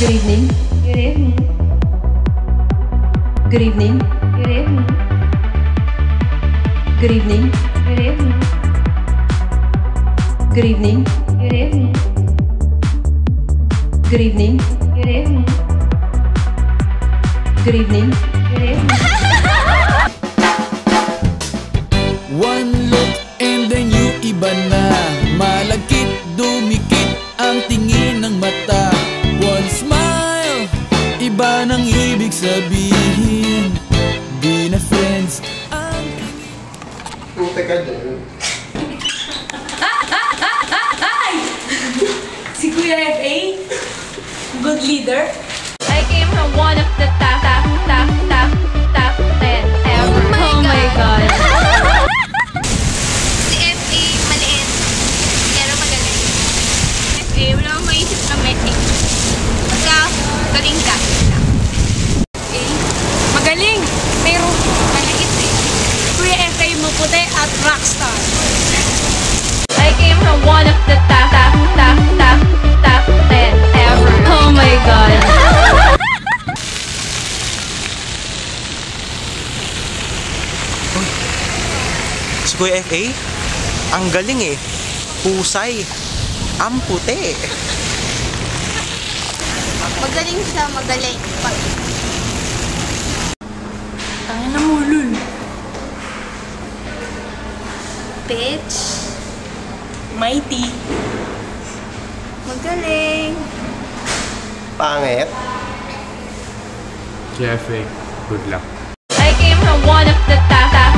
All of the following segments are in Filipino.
Good evening. Good evening. Good evening. Good evening. Good evening. Good evening. Good evening. Good evening. Good evening. Good evening. Good evening. Good evening. One look and then you iba na. Malagkit, dumikit ang tingin ng mata. One smile, iba nang ibig sabihin. Di na friends ang Teka din. Si Kuya F.A. Good leader. I came from one of the top 10 ever. Oh my God. Si F.A. maliit, pero magaling. F.A. wala akong maisip na message. Basta, galing ka. A. Magaling. Pero Maliit eh. Kuya F.A. mo puti at rockstar. I came from one of the top 10 ever. Oh my God. Si Kuya F.A. Ang galing eh. Husay. Ang puti. Magaling siya, magaling. Tangin na mo, lul. Bitch. Mighty. Magaling. Pangit. JFA, good luck. I came from one of the top 10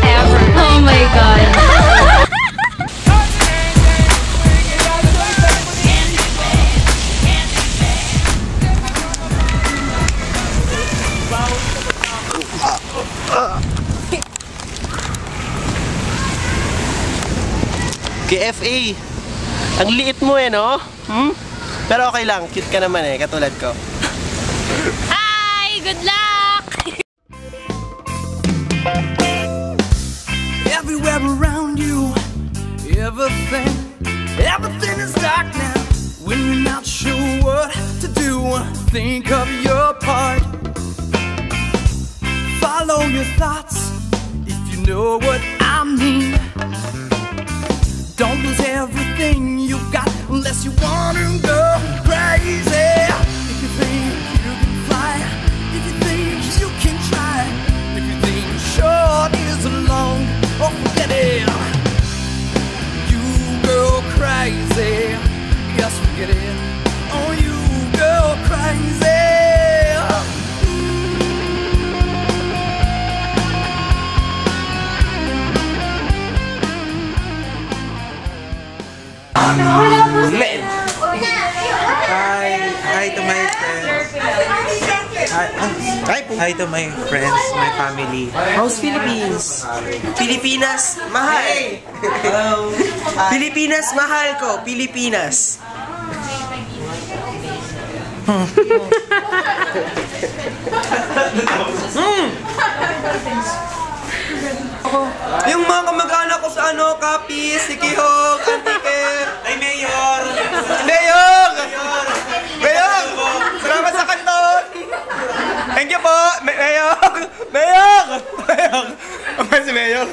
ever. Oh my God. Kuya F.A. Ang liit mo eh, no? Pero okay lang. Cute ka naman eh. Katulad ko. Hi! Good luck! everywhere around you. Everything is dark now. When you're not sure what to do, think of your part. Follow your thoughts if you know what I mean. Don't lose everything you got unless you wanna go crazy. If you think you can fly, if you think you can try, if you think short is long, oh forget it. You go crazy, yes forget it. Oh you go crazy. Hi to my friends. Hi to my friends, my family. How's Philippines? Pilipinas, mahal. Pilipinas, mahal ko. Pilipinas. Yung mga kamag-anak ko sa ano, Kapis, si Kihog, Antike. Ay, Mayor! Mayong! Mayong! Salamat sa kanton! Thank you po! Mayong! Mayong! Mayong! Mayong! Si Mayong!